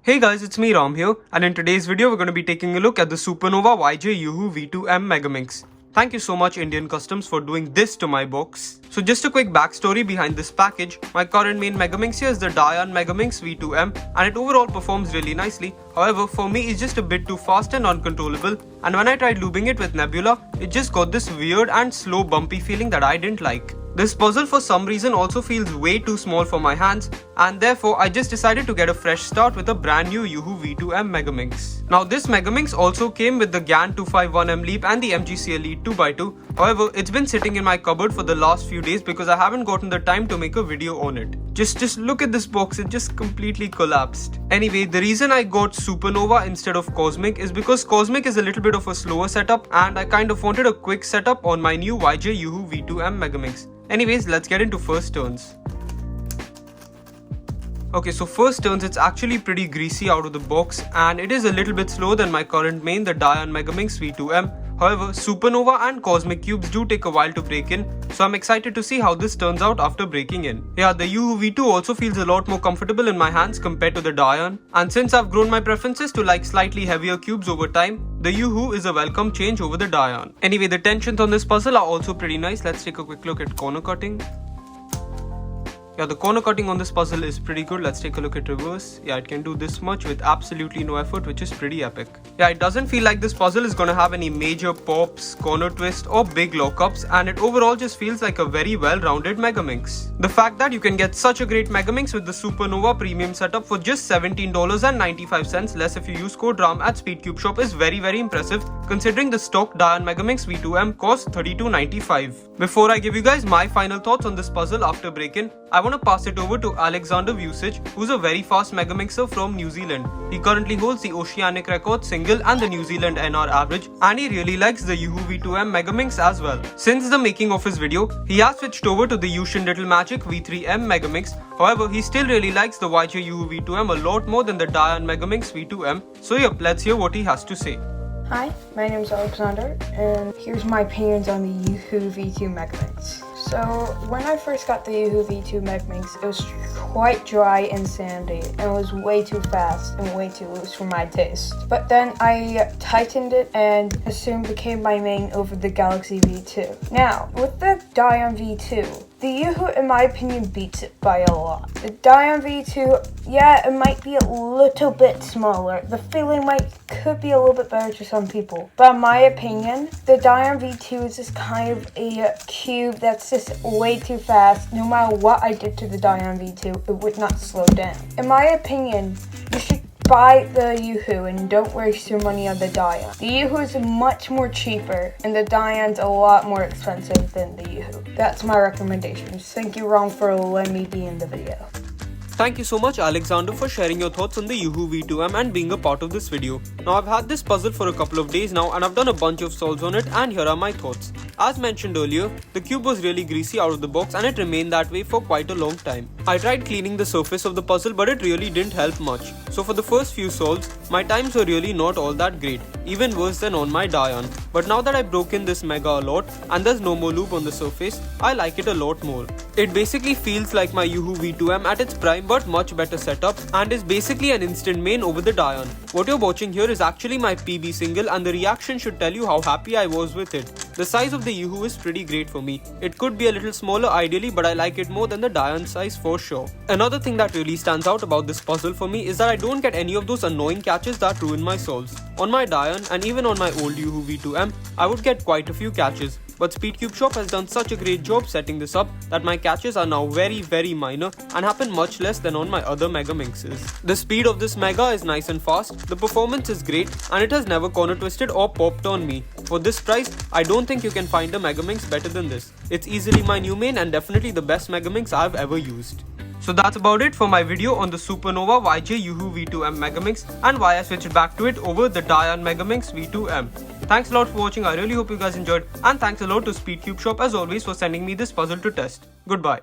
Hey guys, it's me Ram here, and in today's video we're going to be taking a look at the Supernova Yuhu V2 M Megaminx. Thank you so much Indian Customs for doing this to my box. So just a quick backstory behind this package. My current main Megaminx here is the Dayan Megaminx V2 M, and it overall performs really nicely. However, for me it's just a bit too fast and uncontrollable, and when I tried lubing it with Nebula, it just got this weird and slow bumpy feeling that I didn't like. This puzzle for some reason also feels way too small for my hands, and therefore I just decided to get a fresh start with a brand new Yuhu V2 M Megaminx. Now this Megaminx also came with the GAN 251M Leap and the MGC Elite 2x2. However, it's been sitting in my cupboard for the last few days because I haven't gotten the time to make a video on it. Just look at this box, it just completely collapsed. Anyway, the reason I got Supernova instead of Cosmic is because Cosmic is a little bit of a slower setup, and I kind of wanted a quick setup on my new Yuhu V2 M Megaminx. Anyways, let's get into first turns. Okay, so first turns, it's actually pretty greasy out of the box, and it is a little bit slower than my current main, the Dayan Megaminx V2 M. However, Supernova and Cosmic cubes do take a while to break in, so I'm excited to see how this turns out after breaking in. Yeah, the Yuhu V2 also feels a lot more comfortable in my hands compared to the Dayan, and since I've grown my preferences to like slightly heavier cubes over time, the Yuhu is a welcome change over the Dayan. Anyway, the tensions on this puzzle are also pretty nice. Let's take a quick look at corner cutting. Yeah, the corner cutting on this puzzle is pretty good. Let's take a look at reverse. Yeah, it can do this much with absolutely no effort, which is pretty epic. Yeah, it doesn't feel like this puzzle is gonna have any major pops, corner twists or big lockups, and it overall just feels like a very well-rounded Megaminx. The fact that you can get such a great Megaminx with the Supernova premium setup for just $17.95 less if you use code RAM at SpeedCube Shop is very impressive, considering the stock Dayan Megaminx V2 M costs $32.95. Before I give you guys my final thoughts on this puzzle after break-in, I want to pass it over to Alexander Vujcich, who's a very fast Megaminxer from New Zealand. He currently holds the Oceanic Record Single and the New Zealand NR average, and he really likes the Yuhu V2 M Megaminx as well. Since the making of his video, he has switched over to the Yushin Little Magic V3 M Megaminx. However, he still really likes the Yuhu V2 M a lot more than the Dayan Megaminx V2 M. So yep, let's hear what he has to say. Hi, my name is Alexander, and here's my opinions on the Yuhu V2 Megaminx. So, when I first got the Yuhu V2 Megaminx, it was quite dry and sandy, and it was way too fast and way too loose for my taste. But then I tightened it, and it soon became my main over the Galaxy V2. Now, with the Dayan V2, the Yuhu, in my opinion, beats it by a lot. The Dayan V2, yeah, it might be a little bit smaller. The feeling could be a little bit better to some people. But in my opinion, the Dayan V2 is just kind of a cube that's just way too fast. No matter what I did to the Dayan V2, it would not slow down. In my opinion, you should buy the Yuhu and don't waste your money on the Dayan. The Yuhu is much more cheaper, and the Dayan's a lot more expensive than the Yuhu. That's my recommendations. Thank you, Ron, for letting me be in the video. Thank you so much Alexander for sharing your thoughts on the Yuhu V2 M and being a part of this video. Now I've had this puzzle for a couple of days now, and I've done a bunch of solves on it, and here are my thoughts. As mentioned earlier, the cube was really greasy out of the box, and it remained that way for quite a long time. I tried cleaning the surface of the puzzle, but it really didn't help much. So for the first few solves, my times were really not all that great, even worse than on my Dayan. But now that I broke in this Mega a lot, and there's no more lube on the surface, I like it a lot more. It basically feels like my Yuhu V2 M at its prime, but much better setup, and is basically an instant main over the Dayan. What you're watching here is actually my PB Single, and the reaction should tell you how happy I was with it. The size of the Yuhu is pretty great for me. It could be a little smaller ideally, but I like it more than the Dayan size for sure. Another thing that really stands out about this puzzle for me is that I don't get any of those annoying catches that ruin my solves. On my Dayan and even on my old Yuhu V2 M, I would get quite a few catches. But SpeedCube Shop has done such a great job setting this up that my catches are now very minor and happen much less than on my other Megaminxes. The speed of this Mega is nice and fast, the performance is great, and it has never corner twisted or popped on me. For this price, I don't think you can find a Megaminx better than this. It's easily my new main and definitely the best Megaminx I've ever used. So that's about it for my video on the Supernova Yuhu V2 M Megaminx and why I switched back to it over the Dayan Megaminx V2 M. Thanks a lot for watching, I really hope you guys enjoyed, and thanks a lot to SpeedCube Shop as always for sending me this puzzle to test. Goodbye.